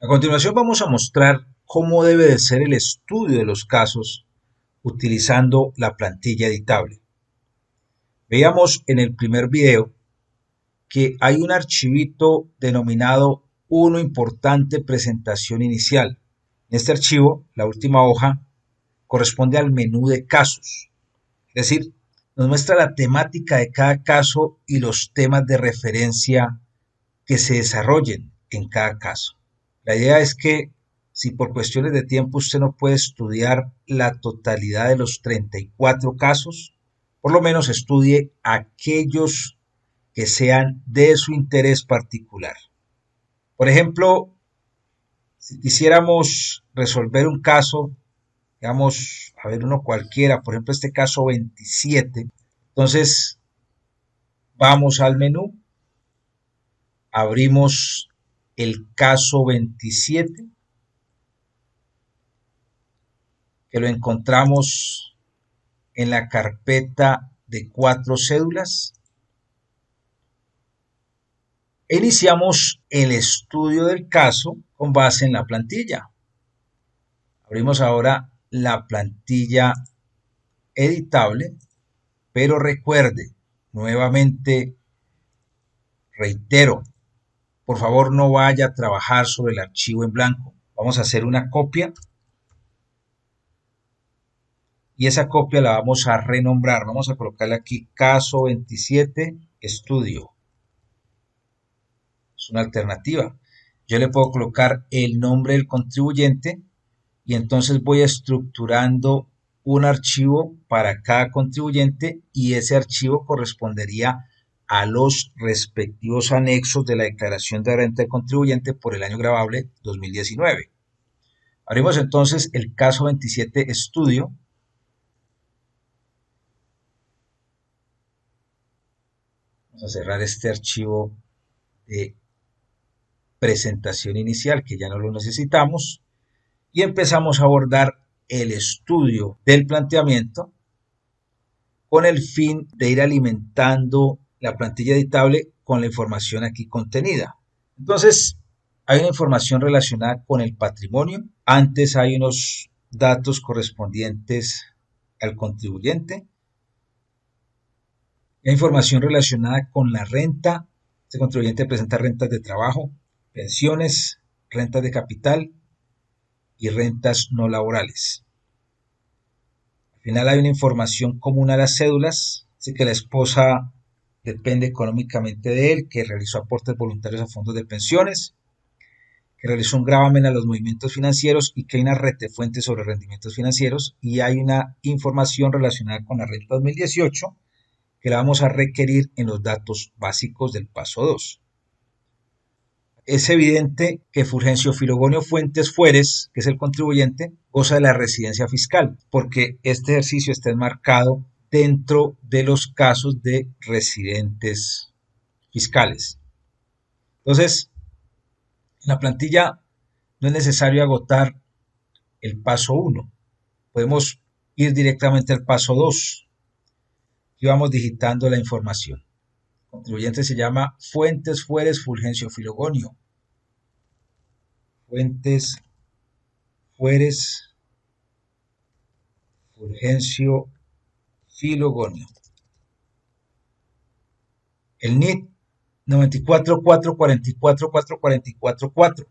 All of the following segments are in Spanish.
A continuación vamos a mostrar cómo debe de ser el estudio de los casos utilizando la plantilla editable. Veíamos en el primer video que hay un archivito denominado uno importante presentación inicial. En este archivo, la última hoja corresponde al menú de casos, es decir, nos muestra la temática de cada caso y los temas de referencia que se desarrollen en cada caso. La idea es que si por cuestiones de tiempo usted no puede estudiar la totalidad de los 34 casos, por lo menos estudie aquellos que sean de su interés particular. Por ejemplo, si quisiéramos resolver un caso, digamos, a ver uno cualquiera, por ejemplo este caso 27, entonces vamos al menú, abrimos el caso 27, que lo encontramos en la carpeta de 4 cédulas. E iniciamos el estudio del caso con base en la plantilla. Abrimos ahora la plantilla editable, pero recuerde, nuevamente reitero, por favor no vaya a trabajar sobre el archivo en blanco. Vamos a hacer una copia y esa copia la vamos a renombrar. Vamos a colocarle aquí caso 27 estudio. Es una alternativa. Yo le puedo colocar el nombre del contribuyente y entonces voy estructurando un archivo para cada contribuyente y ese archivo correspondería a los respectivos anexos de la declaración de renta del contribuyente por el año gravable 2019. Abrimos entonces el caso 27 estudio. Vamos a cerrar este archivo de presentación inicial que ya no lo necesitamos y empezamos a abordar el estudio del planteamiento con el fin de ir alimentando la plantilla editable con la información aquí contenida. Entonces, hay una información relacionada con el patrimonio. Antes hay unos datos correspondientes al contribuyente. Hay información relacionada con la renta. Este contribuyente presenta rentas de trabajo, pensiones, rentas de capital y rentas no laborales. Al final hay una información común a las cédulas, así que la esposa depende económicamente de él, que realizó aportes voluntarios a fondos de pensiones, que realizó un gravamen a los movimientos financieros y que hay una retefuente sobre rendimientos financieros y hay una información relacionada con la renta 2018 que la vamos a requerir en los datos básicos del paso 2. Es evidente que Fulgencio Filogonio Fuentes Fueres, que es el contribuyente, goza de la residencia fiscal, porque este ejercicio está enmarcado dentro de los casos de residentes fiscales. Entonces, en la plantilla no es necesario agotar el paso 1. Podemos ir directamente al paso 2 y vamos digitando la información. El contribuyente se llama Fuentes Fueres Fulgencio Filogonio. Fuentes Fueres Fulgencio Filogonio. El NIT 9444444444.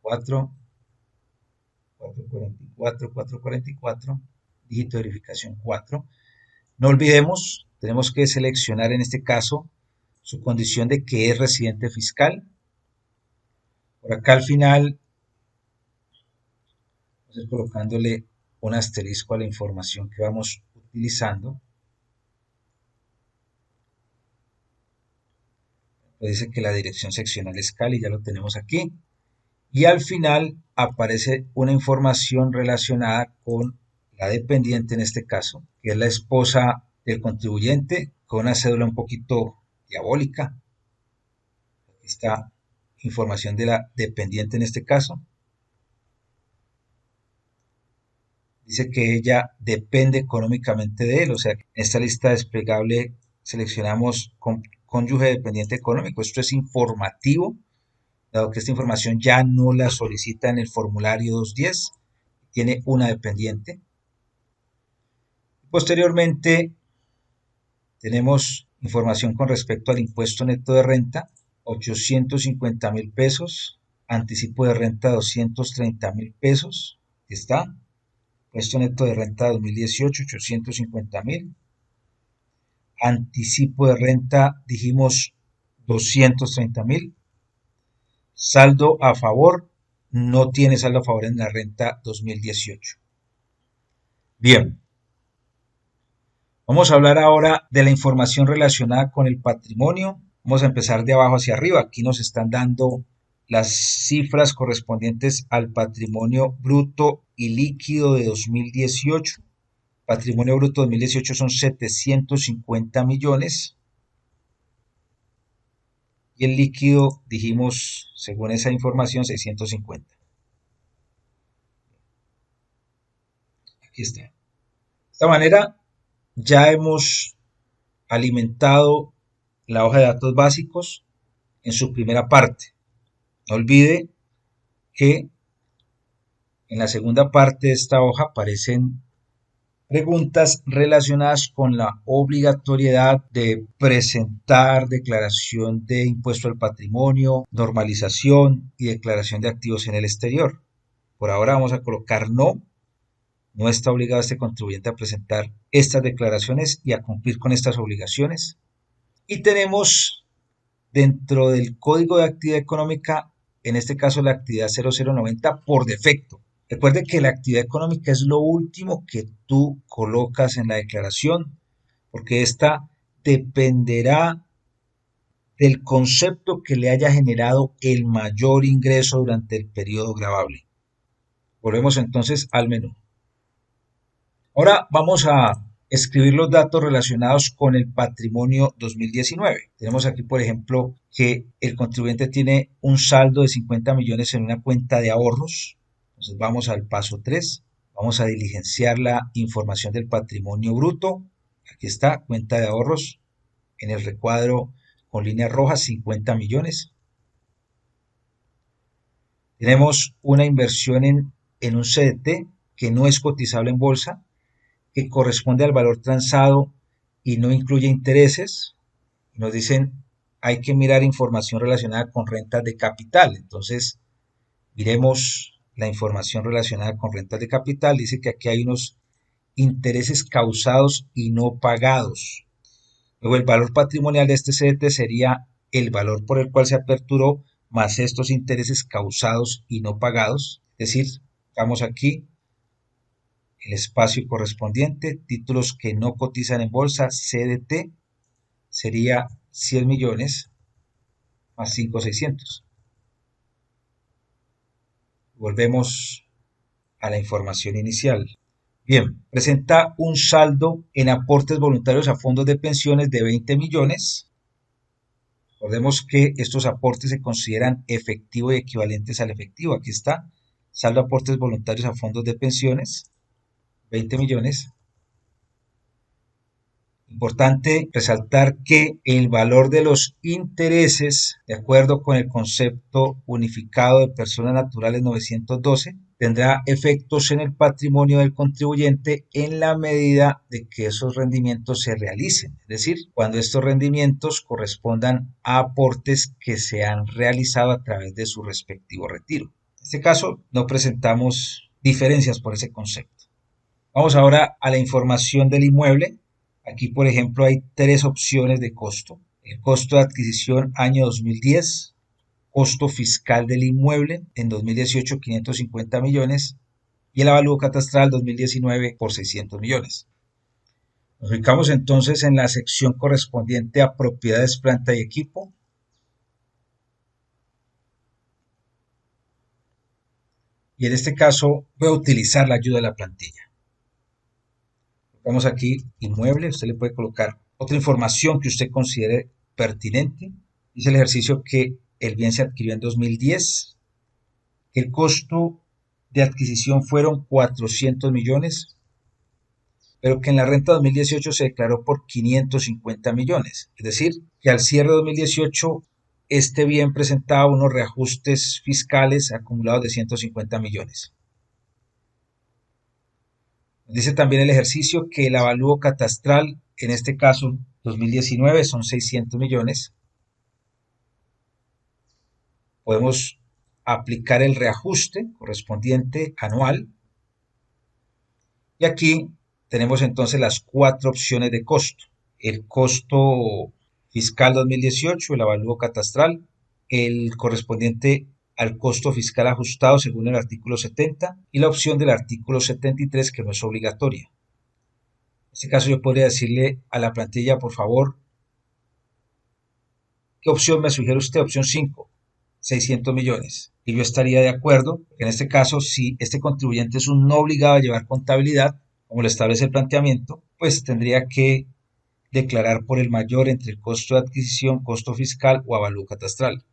4444444, dígito de verificación 4. No olvidemos, tenemos que seleccionar en este caso su condición de que es residente fiscal. Por acá al final, vamos a ir colocándole un asterisco a la información que vamos utilizando. Dice que la dirección seccional es Cali, ya lo tenemos aquí. Y al final aparece una información relacionada con la dependiente en este caso, que es la esposa del contribuyente, con una cédula un poquito diabólica. Aquí está información de la dependiente en este caso. Dice que ella depende económicamente de él, o sea, en esta lista desplegable seleccionamos cónyuge dependiente económico. Esto es informativo dado que esta información ya no la solicita en el formulario 210, tiene una dependiente. Posteriormente, tenemos información con respecto al impuesto neto de renta, 850,000 pesos, anticipo de renta 230,000 pesos, está, impuesto neto de renta 2018, 850,000, anticipo de renta dijimos 230,000, saldo a favor, no tiene saldo a favor en la renta 2018. Bien, vamos a hablar ahora de la información relacionada con el patrimonio. Vamos a empezar de abajo hacia arriba. Aquí nos están dando las cifras correspondientes al patrimonio bruto y líquido de 2018. Patrimonio bruto 2018 son 750 millones. Y el líquido, dijimos, según esa información, 650. Aquí está. De esta manera, ya hemos alimentado la hoja de datos básicos en su primera parte. No olvide que en la segunda parte de esta hoja aparecen preguntas relacionadas con la obligatoriedad de presentar declaración de impuesto al patrimonio, normalización y declaración de activos en el exterior. Por ahora vamos a colocar no. No está obligado este contribuyente a presentar estas declaraciones y a cumplir con estas obligaciones. Y tenemos dentro del Código de Actividad Económica, en este caso la actividad 0090 por defecto. Recuerde que la actividad económica es lo último que tú colocas en la declaración, porque esta dependerá del concepto que le haya generado el mayor ingreso durante el periodo gravable. Volvemos entonces al menú. Ahora vamos a escribir los datos relacionados con el patrimonio 2019. Tenemos aquí, por ejemplo, que el contribuyente tiene un saldo de 50 millones en una cuenta de ahorros. Entonces vamos al paso 3. Vamos a diligenciar la información del patrimonio bruto. Aquí está, cuenta de ahorros. En el recuadro con líneas rojas, 50 millones. Tenemos una inversión en un CDT que no es cotizable en bolsa, que corresponde al valor transado y no incluye intereses. Nos dicen, hay que mirar información relacionada con rentas de capital. Entonces, miremos la información relacionada con rentas de capital. Dice que aquí hay unos intereses causados y no pagados. Luego, el valor patrimonial de este CDT sería el valor por el cual se aperturó más estos intereses causados y no pagados. Es decir, vamos aquí el espacio correspondiente, títulos que no cotizan en bolsa, CDT, sería 100 millones más 5,600. Volvemos a la información inicial. Bien, presenta un saldo en aportes voluntarios a fondos de pensiones de 20 millones. Recordemos que estos aportes se consideran efectivo y equivalentes al efectivo. Aquí está, saldo aportes voluntarios a fondos de pensiones, 20 millones. Importante resaltar que el valor de los intereses, de acuerdo con el concepto unificado de personas naturales 912, tendrá efectos en el patrimonio del contribuyente en la medida de que esos rendimientos se realicen, es decir, cuando estos rendimientos correspondan a aportes que se han realizado a través de su respectivo retiro. En este caso, no presentamos diferencias por ese concepto. Vamos ahora a la información del inmueble. Aquí, por ejemplo, hay tres opciones de costo. El costo de adquisición año 2010, costo fiscal del inmueble en 2018, 550 millones, y el avalúo catastral 2019 por 600 millones. Nos ubicamos entonces en la sección correspondiente a propiedades, planta y equipo. Y en este caso voy a utilizar la ayuda de la plantilla. Vamos aquí, inmueble, usted le puede colocar otra información que usted considere pertinente. Dice el ejercicio que el bien se adquirió en 2010, que el costo de adquisición fueron 400 millones, pero que en la renta 2018 se declaró por 550 millones. Es decir, que al cierre de 2018 este bien presentaba unos reajustes fiscales acumulados de 150 millones. Dice también el ejercicio que el avalúo catastral, en este caso 2019, son 600 millones. Podemos aplicar el reajuste correspondiente anual. Y aquí tenemos entonces las 4 opciones de costo. El costo fiscal 2018, el avalúo catastral, el correspondiente al costo fiscal ajustado según el artículo 70 y la opción del artículo 73 que no es obligatoria. En este caso yo podría decirle a la plantilla, por favor, ¿qué opción me sugiere usted? Opción 5, 600 millones. Y yo estaría de acuerdo. En este caso, si este contribuyente es un no obligado a llevar contabilidad, como lo establece el planteamiento, pues tendría que declarar por el mayor entre el costo de adquisición, costo fiscal o avalúo catastral,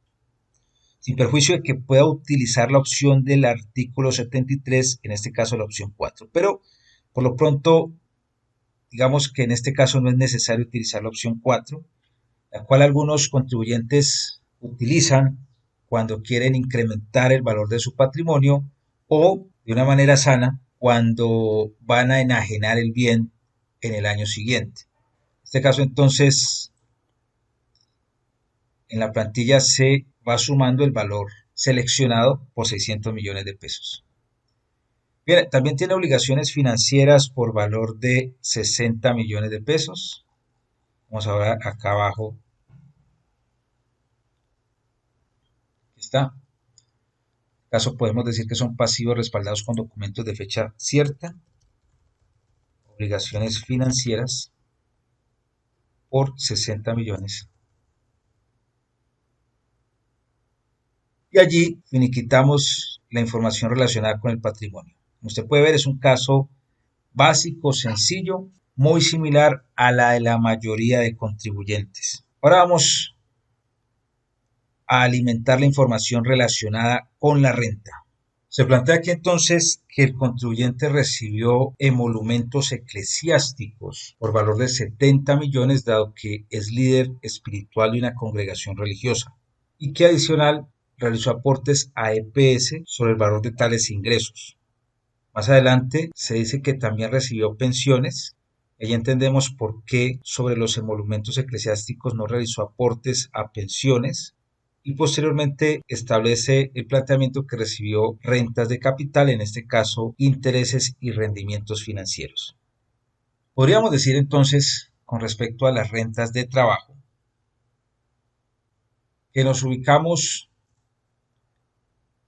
sin perjuicio de que pueda utilizar la opción del artículo 73, en este caso la opción 4. Pero por lo pronto, digamos que en este caso no es necesario utilizar la opción 4, la cual algunos contribuyentes utilizan cuando quieren incrementar el valor de su patrimonio o de una manera sana cuando van a enajenar el bien en el año siguiente. En este caso entonces en la plantilla se va sumando el valor seleccionado por 600 millones de pesos. Bien, también tiene obligaciones financieras por valor de 60 millones de pesos. Vamos a ver acá abajo. Aquí está. En este caso podemos decir que son pasivos respaldados con documentos de fecha cierta. Obligaciones financieras por 60 millones. Y allí finiquitamos la información relacionada con el patrimonio. Como usted puede ver, es un caso básico, sencillo, muy similar a la de la mayoría de contribuyentes. Ahora vamos a alimentar la información relacionada con la renta. Se plantea aquí entonces que el contribuyente recibió emolumentos eclesiásticos por valor de 70 millones, dado que es líder espiritual de una congregación religiosa, y que adicional realizó aportes a EPS sobre el valor de tales ingresos. Más adelante se dice que también recibió pensiones. Ahí entendemos por qué sobre los emolumentos eclesiásticos no realizó aportes a pensiones. Y posteriormente establece el planteamiento que recibió rentas de capital, en este caso intereses y rendimientos financieros. Podríamos decir entonces, con respecto a las rentas de trabajo, que nos ubicamos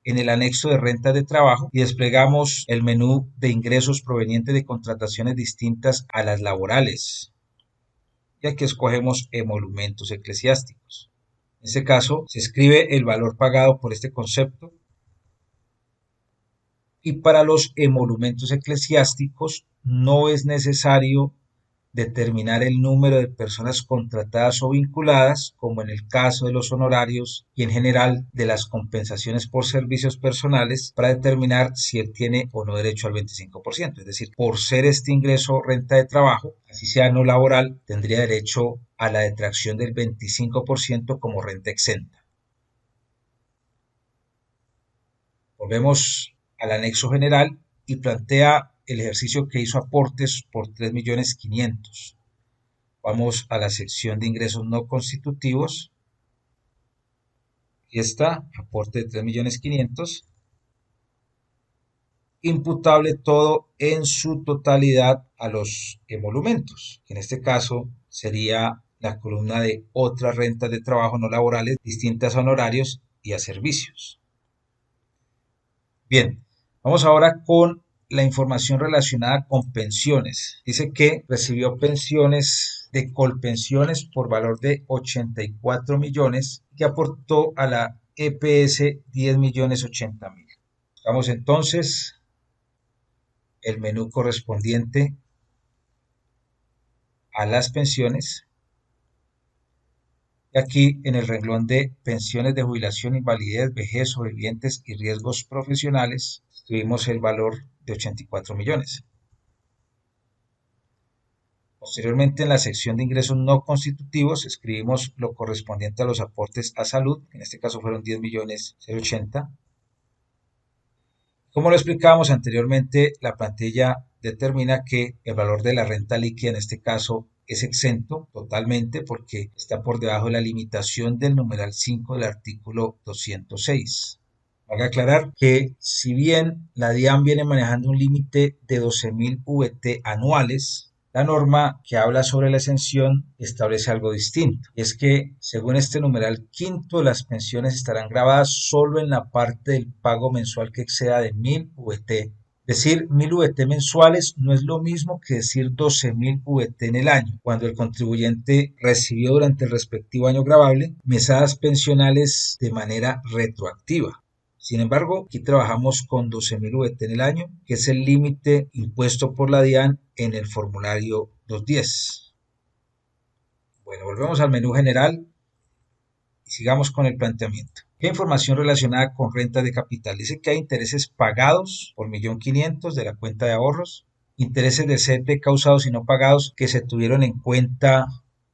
en el anexo de rentas de trabajo y desplegamos el menú de ingresos provenientes de contrataciones distintas a las laborales. Y aquí escogemos emolumentos eclesiásticos. En este caso, se escribe el valor pagado por este concepto. Y para los emolumentos eclesiásticos no es necesario determinar el número de personas contratadas o vinculadas, como en el caso de los honorarios y en general de las compensaciones por servicios personales, para determinar si él tiene o no derecho al 25%. Es decir, por ser este ingreso renta de trabajo, así sea no laboral, tendría derecho a la detracción del 25% como renta exenta. Volvemos al anexo general y plantea el ejercicio que hizo aportes por 3.500.000. Vamos a la sección de ingresos no constitutivos. Aquí está, aporte de 3.500.000. Imputable todo en su totalidad a los emolumentos, que en este caso sería la columna de otras rentas de trabajo no laborales distintas a honorarios y a servicios. Bien, vamos ahora con la información relacionada con pensiones. Dice que recibió pensiones de Colpensiones por valor de 84 millones que aportó a la EPS 10.080.000. Vamos entonces el menú correspondiente a las pensiones. Y aquí en el renglón de pensiones de jubilación, invalidez, vejez, sobrevivientes y riesgos profesionales, tuvimos el valor de 84 millones. Posteriormente, en la sección de ingresos no constitutivos, escribimos lo correspondiente a los aportes a salud, en este caso fueron 10.080.000. Como lo explicábamos anteriormente, la plantilla determina que el valor de la renta líquida en este caso es exento totalmente porque está por debajo de la limitación del numeral 5 del artículo 206. Valga aclarar que si bien la DIAN viene manejando un límite de 12.000 VT anuales, la norma que habla sobre la exención establece algo distinto. Es que, según este numeral quinto, las pensiones estarán grabadas solo en la parte del pago mensual que exceda de 1.000 VT. Decir 1.000 VT mensuales no es lo mismo que decir 12.000 VT en el año, cuando el contribuyente recibió durante el respectivo año gravable mesadas pensionales de manera retroactiva. Sin embargo, aquí trabajamos con 12.000 VT en el año, que es el límite impuesto por la DIAN en el formulario 210. Bueno, volvemos al menú general y sigamos con el planteamiento. ¿Qué información relacionada con renta de capital? Dice que hay intereses pagados por 1.500.000 de la cuenta de ahorros, intereses de CT causados y no pagados que se tuvieron en cuenta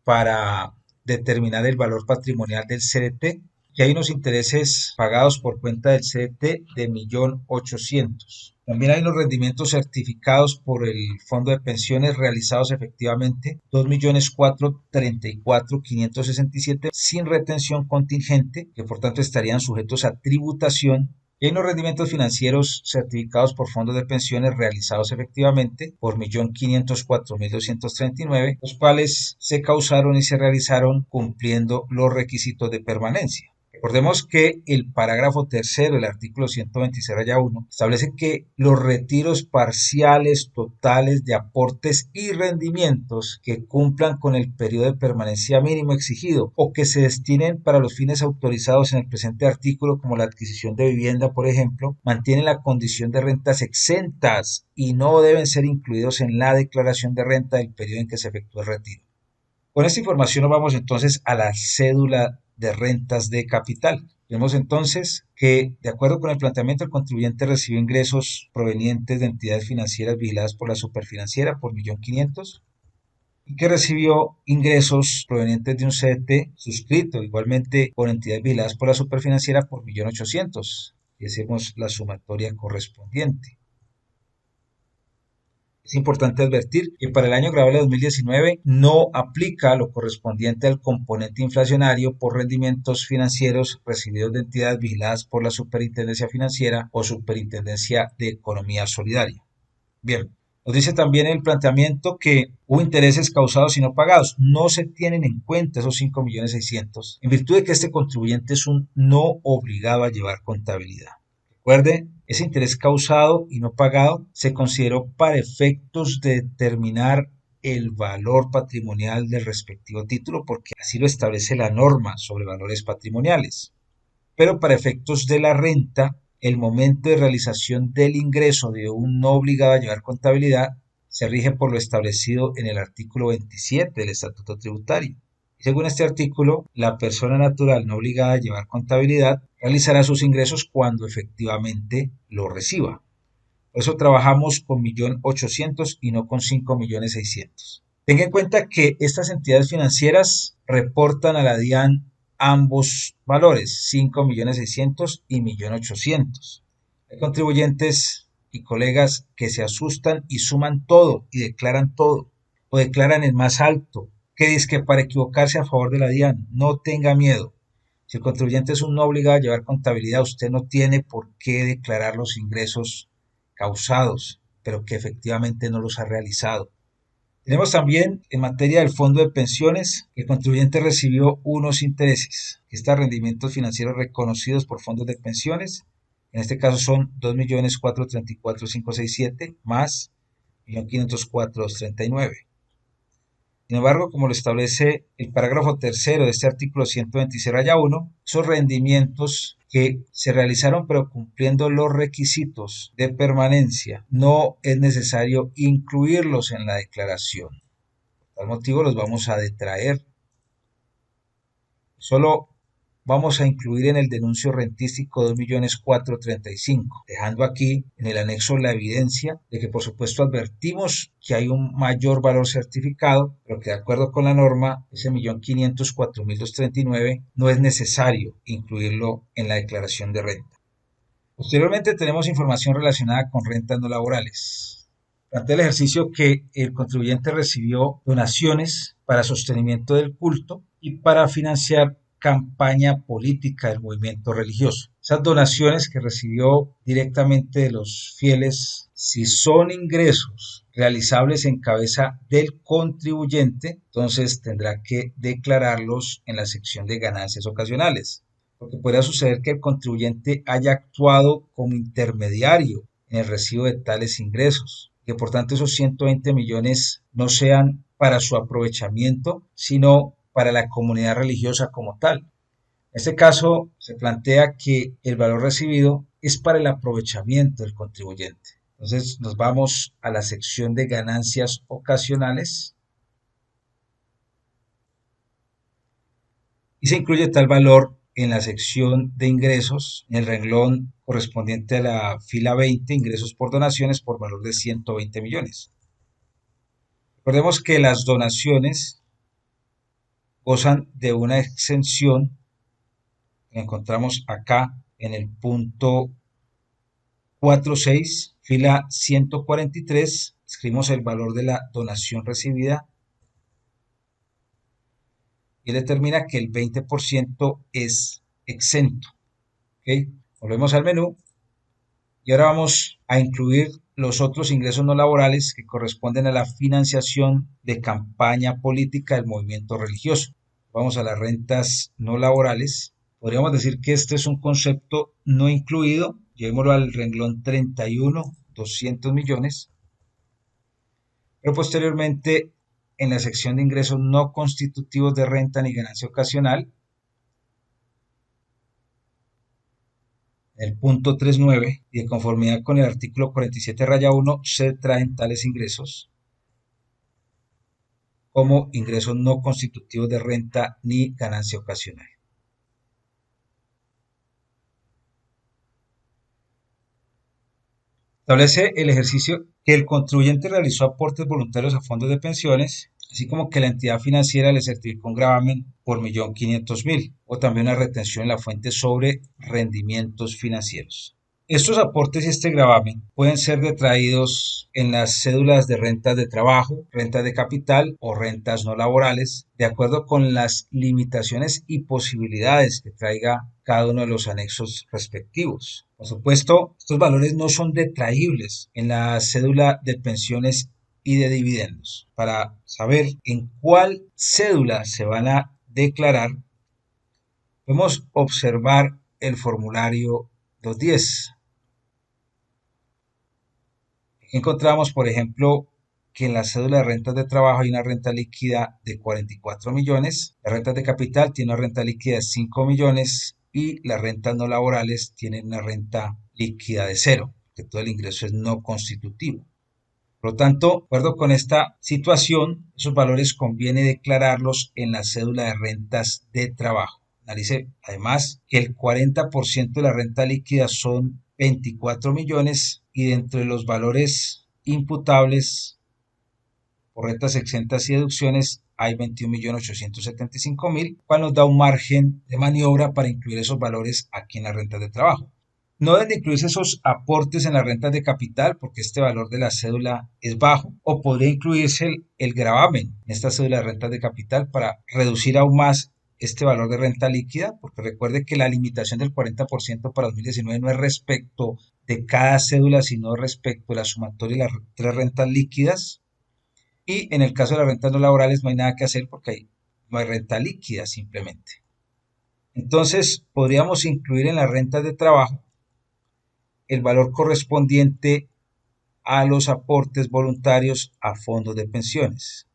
para determinar el valor patrimonial del CDT, y hay unos intereses pagados por cuenta del CDT de 1.800.000. También hay unos rendimientos certificados por el Fondo de Pensiones realizados efectivamente, 2.434.567 sin retención contingente, que por tanto estarían sujetos a tributación. Y hay unos rendimientos financieros certificados por fondos de pensiones realizados efectivamente por 1.504.239, los cuales se causaron y se realizaron cumpliendo los requisitos de permanencia. Recordemos que el parágrafo tercero del artículo 126-1 establece que los retiros parciales totales de aportes y rendimientos que cumplan con el periodo de permanencia mínimo exigido o que se destinen para los fines autorizados en el presente artículo, como la adquisición de vivienda, por ejemplo, mantienen la condición de rentas exentas y no deben ser incluidos en la declaración de renta del periodo en que se efectúa el retiro. Con esta información nos vamos entonces a la cédula de rentas de capital. Vemos entonces que, de acuerdo con el planteamiento, el contribuyente recibió ingresos provenientes de entidades financieras vigiladas por la Superfinanciera por 1.500.000 y que recibió ingresos provenientes de un CDT suscrito igualmente por entidades vigiladas por la Superfinanciera por 1.800.000 y hacemos la sumatoria correspondiente. Es importante advertir que para el año gravable 2019 no aplica lo correspondiente al componente inflacionario por rendimientos financieros recibidos de entidades vigiladas por la Superintendencia Financiera o Superintendencia de Economía Solidaria. Bien, nos dice también el planteamiento que hubo intereses causados y no pagados. No se tienen en cuenta esos 5.600.000 en virtud de que este contribuyente es un no obligado a llevar contabilidad. Recuerde, ese interés causado y no pagado se consideró para efectos de determinar el valor patrimonial del respectivo título, porque así lo establece la norma sobre valores patrimoniales. Pero para efectos de la renta, el momento de realización del ingreso de un no obligado a llevar contabilidad se rige por lo establecido en el artículo 27 del Estatuto Tributario. Según este artículo, la persona natural no obligada a llevar contabilidad realizará sus ingresos cuando efectivamente lo reciba. Por eso trabajamos con 1.800.000 y no con 5.600.000. Tenga en cuenta que estas entidades financieras reportan a la DIAN ambos valores, 5.600.000 y 1.800.000. Hay contribuyentes y colegas que se asustan y suman todo y declaran todo, o declaran el más alto, que dice que para equivocarse a favor de la DIAN. No tenga miedo. Si el contribuyente es un no obligado a llevar contabilidad, usted no tiene por qué declarar los ingresos causados, pero que efectivamente no los ha realizado. Tenemos también en materia del fondo de pensiones, el contribuyente recibió unos intereses. Estos rendimientos financieros reconocidos por fondos de pensiones, en este caso son 2.434.567 más 1.504.239. Sin embargo, como lo establece el parágrafo tercero de este artículo 126-1, esos rendimientos que se realizaron pero cumpliendo los requisitos de permanencia, no es necesario incluirlos en la declaración. Por tal motivo los vamos a detraer. Solo vamos a incluir en el denuncio rentístico 2.435.000, dejando aquí en el anexo la evidencia de que por supuesto advertimos que hay un mayor valor certificado, pero que de acuerdo con la norma, ese 1.504.239 no es necesario incluirlo en la declaración de renta. Posteriormente tenemos información relacionada con rentas no laborales. Plantea el ejercicio que el contribuyente recibió donaciones para sostenimiento del culto y para financiar campaña política del movimiento religioso. Esas donaciones que recibió directamente de los fieles, si son ingresos realizables en cabeza del contribuyente, entonces tendrá que declararlos en la sección de ganancias ocasionales, porque podría suceder que el contribuyente haya actuado como intermediario en el recibo de tales ingresos, que por tanto esos 120 millones no sean para su aprovechamiento, sino para la comunidad religiosa como tal. En este caso, se plantea que el valor recibido es para el aprovechamiento del contribuyente. Entonces, nos vamos a la sección de ganancias ocasionales y se incluye tal valor en la sección de ingresos, en el renglón correspondiente a la fila 20, ingresos por donaciones por valor de 120 millones. Recordemos que las donaciones gozan de una exención que encontramos acá en el punto 46, fila 143, escribimos el valor de la donación recibida y determina que el 20% es exento. ¿Okay? Volvemos al menú y ahora vamos a incluir los otros ingresos no laborales que corresponden a la financiación de campaña política del movimiento religioso. Vamos a las rentas no laborales. Podríamos decir que este es un concepto no incluido. Llevémoslo al renglón 31, 200 millones. Pero posteriormente, en la sección de ingresos no constitutivos de renta ni ganancia ocasional, el punto 39, y de conformidad con el artículo 47-1, se traen tales ingresos como ingresos no constitutivos de renta ni ganancia ocasional. Establece el ejercicio que el contribuyente realizó aportes voluntarios a fondos de pensiones, así como que la entidad financiera le certificó un gravamen por 1.500.000 o también una retención en la fuente sobre rendimientos financieros. Estos aportes y este gravamen pueden ser detraídos en las cédulas de rentas de trabajo, rentas de capital o rentas no laborales, de acuerdo con las limitaciones y posibilidades que traiga cada uno de los anexos respectivos. Por supuesto, estos valores no son detraíbles en la cédula de pensiones y de dividendos. Para saber en cuál cédula se van a declarar, podemos observar el formulario 210. Encontramos, por ejemplo, que en la cédula de rentas de trabajo hay una renta líquida de 44 millones, la renta de capital tiene una renta líquida de 5 millones y las rentas no laborales tienen una renta líquida de 0, que todo el ingreso es no constitutivo. Por lo tanto, de acuerdo con esta situación, esos valores conviene declararlos en la cédula de rentas de trabajo. Analice además que el 40% de la renta líquida son 24 millones y dentro de los valores imputables por rentas exentas y deducciones hay 21.875.000, cual nos da un margen de maniobra para incluir esos valores aquí en la renta de trabajo. No deben incluirse esos aportes en las rentas de capital porque este valor de la cédula es bajo, o podría incluirse el gravamen en esta cédula de rentas de capital para reducir aún más este valor de renta líquida, porque recuerde que la limitación del 40% para 2019 no es respecto de cada cédula, sino respecto de la sumatoria de las tres rentas líquidas. Y en el caso de las rentas no laborales no hay nada que hacer porque no hay renta líquida simplemente. Entonces podríamos incluir en las rentas de trabajo el valor correspondiente a los aportes voluntarios a fondos de pensiones.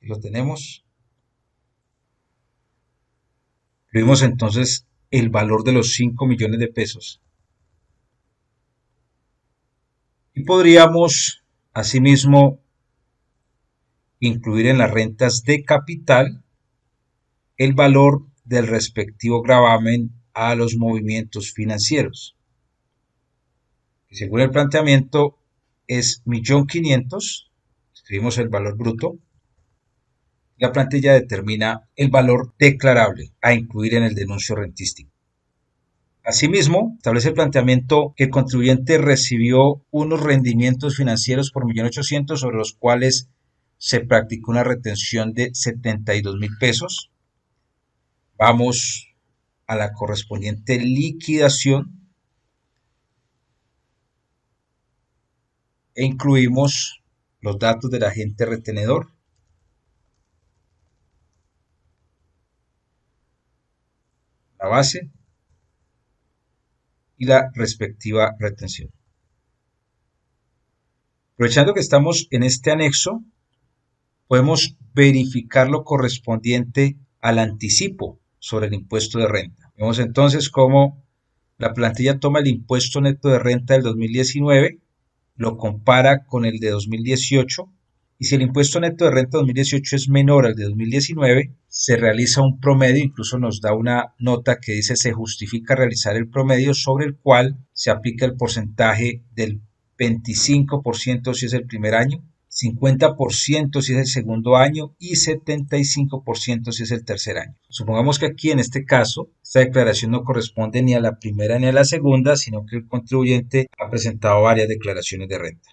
Lo tenemos. Incluimos entonces el valor de los 5 millones de pesos. Y podríamos, asimismo, incluir en las rentas de capital el valor del respectivo gravamen a los movimientos financieros. Según el planteamiento es 1.500.000, escribimos el valor bruto. La plantilla determina el valor declarable a incluir en el denuncio rentístico. Asimismo, establece el planteamiento que el contribuyente recibió unos rendimientos financieros por 1.800.000 sobre los cuales se practicó una retención de 72.000 pesos. Vamos a la correspondiente liquidación e incluimos los datos del agente retenedor, la base y la respectiva retención. Aprovechando que estamos en este anexo, podemos verificar lo correspondiente al anticipo sobre el impuesto de renta. Vemos entonces cómo la plantilla toma el impuesto neto de renta del 2019, lo compara con el de 2018, y si el impuesto neto de renta 2018 es menor al de 2019, se realiza un promedio, incluso nos da una nota que dice se justifica realizar el promedio sobre el cual se aplica el porcentaje del 25% si es el primer año, 50% si es el segundo año y 75% si es el tercer año. Supongamos que aquí en este caso esta declaración no corresponde ni a la primera ni a la segunda, sino que el contribuyente ha presentado varias declaraciones de renta.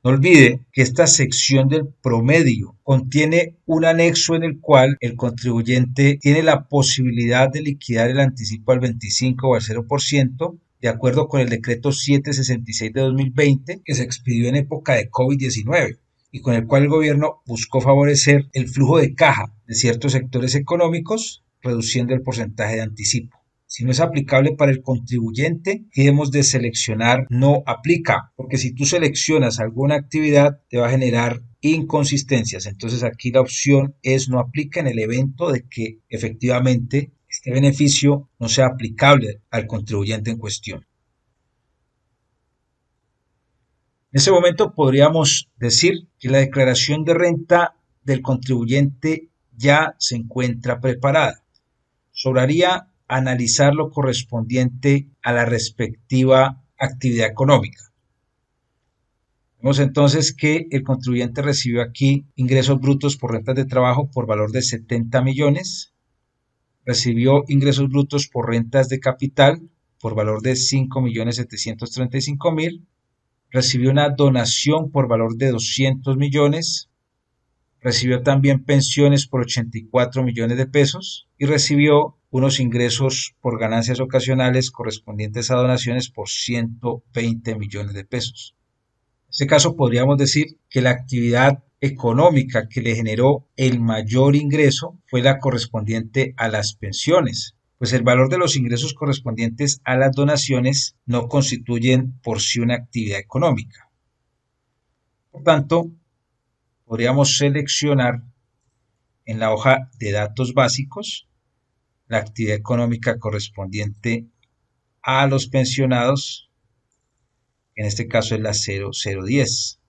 No olvide que esta sección del promedio contiene un anexo en el cual el contribuyente tiene la posibilidad de liquidar el anticipo al 25 o al 0%, de acuerdo con el decreto 766 de 2020 que se expidió en época de COVID-19 y con el cual el gobierno buscó favorecer el flujo de caja de ciertos sectores económicos, reduciendo el porcentaje de anticipo. Si no es aplicable para el contribuyente, debemos de seleccionar no aplica, porque si tú seleccionas alguna actividad te va a generar inconsistencias. Entonces aquí la opción es no aplica en el evento de que efectivamente este beneficio no sea aplicable al contribuyente en cuestión. En ese momento podríamos decir que la declaración de renta del contribuyente ya se encuentra preparada. Sobraría analizar lo correspondiente a la respectiva actividad económica. Vemos entonces que el contribuyente recibió aquí ingresos brutos por rentas de trabajo por valor de 70 millones, recibió ingresos brutos por rentas de capital por valor de 5.735.000, recibió una donación por valor de 200 millones, recibió también pensiones por 84 millones de pesos y recibió unos ingresos por ganancias ocasionales correspondientes a donaciones por 120 millones de pesos. En este caso podríamos decir que la actividad económica que le generó el mayor ingreso fue la correspondiente a las pensiones, pues el valor de los ingresos correspondientes a las donaciones no constituyen por sí una actividad económica. Por tanto, podríamos seleccionar en la hoja de datos básicos la actividad económica correspondiente a los pensionados, en este caso es la 0010.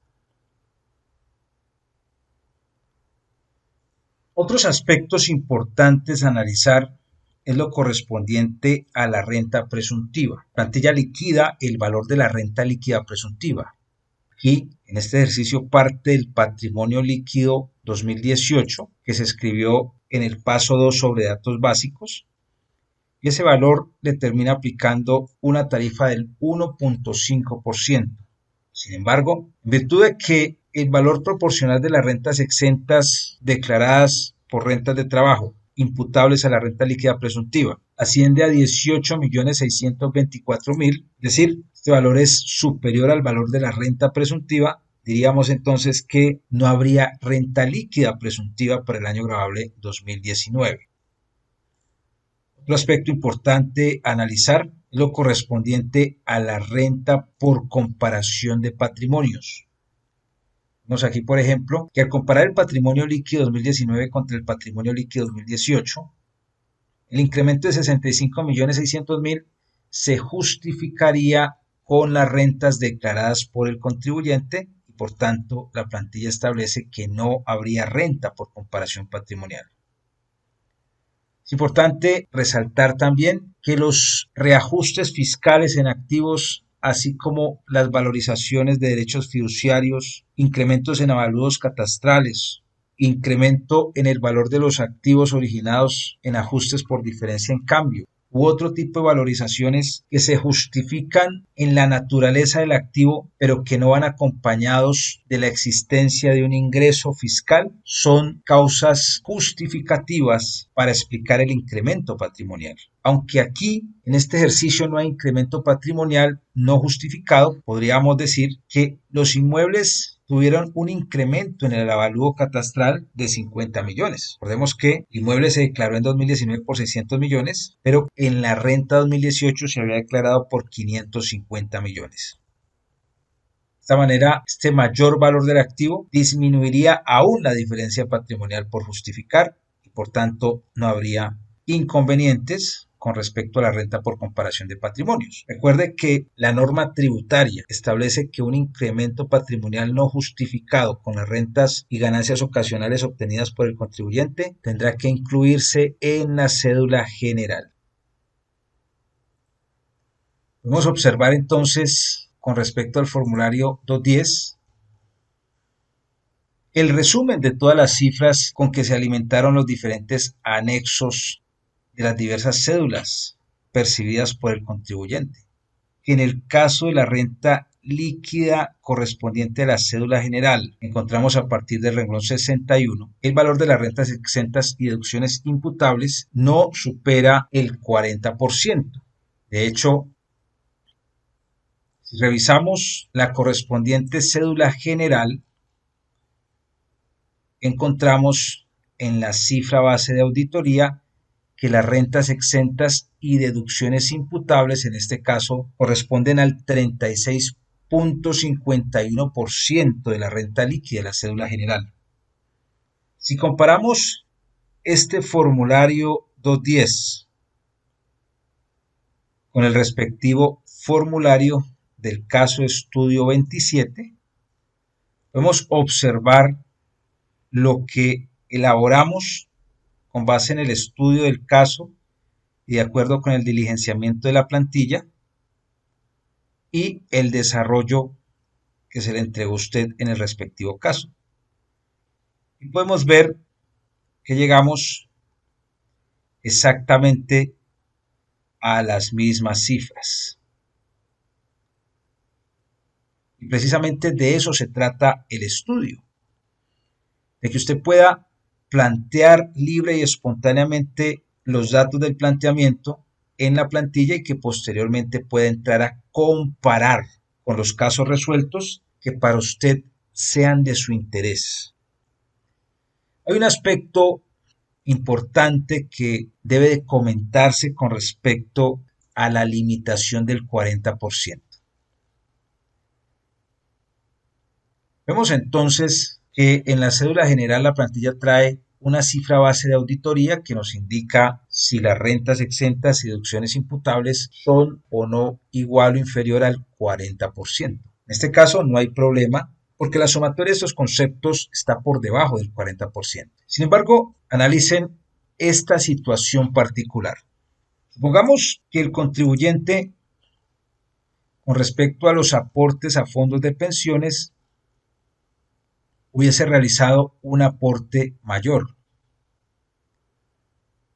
Otros aspectos importantes a analizar es lo correspondiente a la renta presuntiva. La plantilla liquida el valor de la renta líquida presuntiva. Aquí, en este ejercicio, parte del patrimonio líquido 2018 que se escribió en el paso 2 sobre datos básicos, y ese valor le termina aplicando una tarifa del 1.5%. Sin embargo, en virtud de que el valor proporcional de las rentas exentas declaradas por rentas de trabajo imputables a la renta líquida presuntiva asciende a 18.624.000, es decir, este valor es superior al valor de la renta presuntiva, diríamos entonces que no habría renta líquida presuntiva para el año gravable 2019. Otro aspecto importante a analizar es lo correspondiente a la renta por comparación de patrimonios. Vemos aquí, por ejemplo, que al comparar el patrimonio líquido 2019 contra el patrimonio líquido 2018, el incremento de 65.600.000 se justificaría con las rentas declaradas por el contribuyente y por tanto la plantilla establece que no habría renta por comparación patrimonial. Es importante resaltar también que los reajustes fiscales en activos, así como las valorizaciones de derechos fiduciarios, incrementos en avalúos catastrales, incremento en el valor de los activos originados en ajustes por diferencia en cambio, u otro tipo de valorizaciones que se justifican en la naturaleza del activo, pero que no van acompañados de la existencia de un ingreso fiscal, son causas justificativas para explicar el incremento patrimonial. Aunque aquí, en este ejercicio, no hay incremento patrimonial no justificado, podríamos decir que los inmuebles tuvieron un incremento en el avalúo catastral de 50 millones. Recordemos que el inmueble se declaró en 2019 por 600 millones, pero en la renta 2018 se había declarado por 550 millones. De esta manera, este mayor valor del activo disminuiría aún la diferencia patrimonial por justificar y por tanto no habría inconvenientes con respecto a la renta por comparación de patrimonios. Recuerde que la norma tributaria establece que un incremento patrimonial no justificado con las rentas y ganancias ocasionales obtenidas por el contribuyente tendrá que incluirse en la cédula general. Podemos observar entonces con respecto al formulario 210 el resumen de todas las cifras con que se alimentaron los diferentes anexos de las diversas cédulas percibidas por el contribuyente. En el caso de la renta líquida correspondiente a la cédula general, encontramos a partir del renglón 61, el valor de las rentas exentas y deducciones imputables no supera el 40%. De hecho, si revisamos la correspondiente cédula general, encontramos en la cifra base de auditoría que las rentas exentas y deducciones imputables en este caso corresponden al 36.51% de la renta líquida de la cédula general. Si comparamos este formulario 210 con el respectivo formulario del caso estudio 27, podemos observar lo que elaboramos con base en el estudio del caso y de acuerdo con el diligenciamiento de la plantilla y el desarrollo que se le entregó a usted en el respectivo caso. Y podemos ver que llegamos exactamente a las mismas cifras. Y precisamente de eso se trata el estudio, de que usted pueda plantear libre y espontáneamente los datos del planteamiento en la plantilla y que posteriormente pueda entrar a comparar con los casos resueltos que para usted sean de su interés. Hay un aspecto importante que debe de comentarse con respecto a la limitación del 40%. Vemos entonces que en la cédula general la plantilla trae una cifra base de auditoría que nos indica si las rentas exentas y deducciones imputables son o no igual o inferior al 40%. En este caso no hay problema porque la sumatoria de estos conceptos está por debajo del 40%. Sin embargo, analicen esta situación particular. Supongamos que el contribuyente, con respecto a los aportes a fondos de pensiones, hubiese realizado un aporte mayor.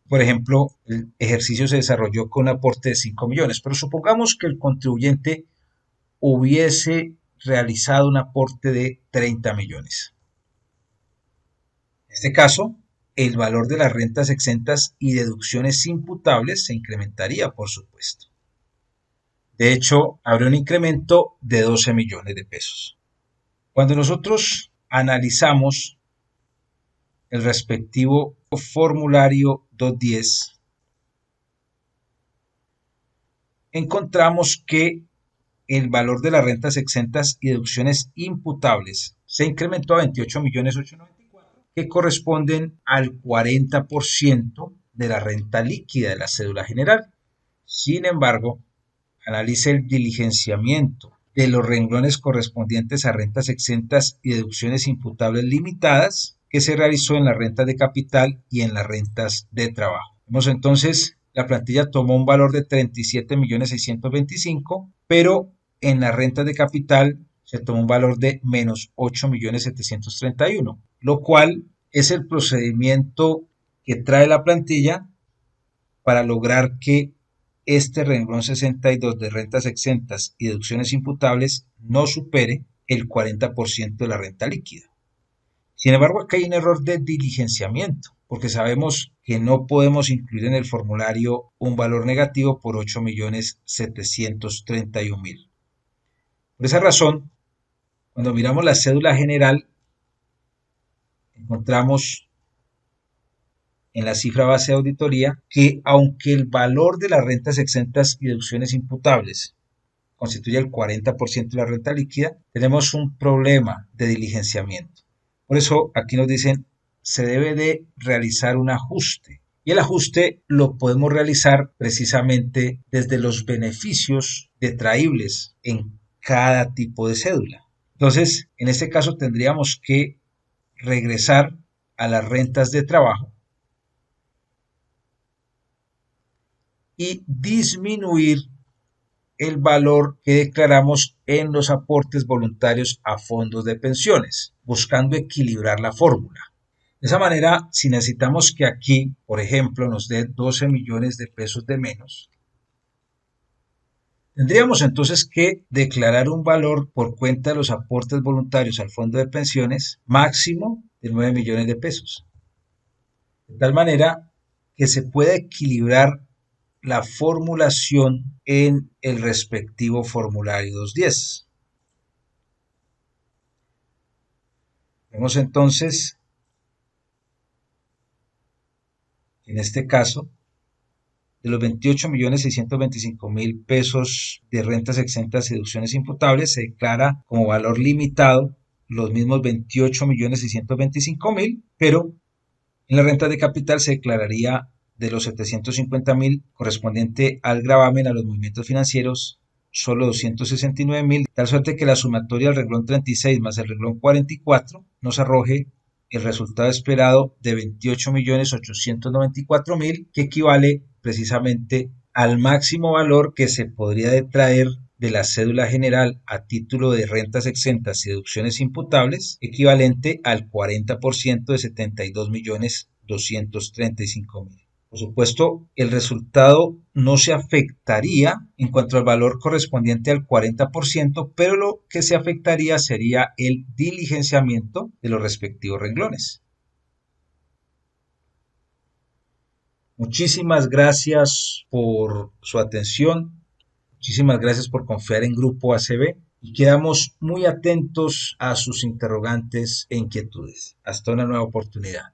Por ejemplo, el ejercicio se desarrolló con un aporte de 5 millones, pero supongamos que el contribuyente hubiese realizado un aporte de 30 millones. En este caso, el valor de las rentas exentas y deducciones imputables se incrementaría, por supuesto. De hecho, habrá un incremento de 12 millones de pesos. Cuando nosotros analizamos el respectivo formulario 210, encontramos que el valor de las rentas exentas y deducciones imputables se incrementó a 28.894.000, que corresponden al 40% de la renta líquida de la cédula general. Sin embargo, analice el diligenciamiento de los renglones correspondientes a rentas exentas y deducciones imputables limitadas que se realizó en las rentas de capital y en las rentas de trabajo. Vemos entonces, la plantilla tomó un valor de 37.625.000, pero en las rentas de capital se tomó un valor de menos 8.731.000, lo cual es el procedimiento que trae la plantilla para lograr que este renglón 62 de rentas exentas y deducciones imputables no supere el 40% de la renta líquida. Sin embargo, acá hay un error de diligenciamiento, porque sabemos que no podemos incluir en el formulario un valor negativo por 8.731.000. Por esa razón, cuando miramos la cédula general, encontramos en la cifra base de auditoría que aunque el valor de las rentas exentas y deducciones imputables constituye el 40% de la renta líquida, tenemos un problema de diligenciamiento. Por eso aquí nos dicen, se debe de realizar un ajuste. Y el ajuste lo podemos realizar precisamente desde los beneficios detraíbles en cada tipo de cédula. Entonces, en este caso tendríamos que regresar a las rentas de trabajo y disminuir el valor que declaramos en los aportes voluntarios a fondos de pensiones, buscando equilibrar la fórmula. De esa manera, si necesitamos que aquí, por ejemplo, nos dé 12 millones de pesos de menos, tendríamos entonces que declarar un valor por cuenta de los aportes voluntarios al fondo de pensiones máximo de 9 millones de pesos. De tal manera que se pueda equilibrar la formulación en el respectivo formulario 210. Vemos entonces que en este caso, de los 28.625.000 pesos de rentas exentas y deducciones imputables, se declara como valor limitado los mismos 28.625.000, pero en la renta de capital se declararía de los 750.000 correspondiente al gravamen a los movimientos financieros solo 269.000, tal suerte que la sumatoria del renglón 36 más el renglón 44 nos arroje el resultado esperado de 28.894.000, que equivale precisamente al máximo valor que se podría detraer de la cédula general a título de rentas exentas y deducciones imputables, equivalente al 40% de 72.235.000. Por supuesto, el resultado no se afectaría en cuanto al valor correspondiente al 40%, pero lo que se afectaría sería el diligenciamiento de los respectivos renglones. Muchísimas gracias por su atención. Muchísimas gracias por confiar en Grupo ACB y quedamos muy atentos a sus interrogantes e inquietudes. Hasta una nueva oportunidad.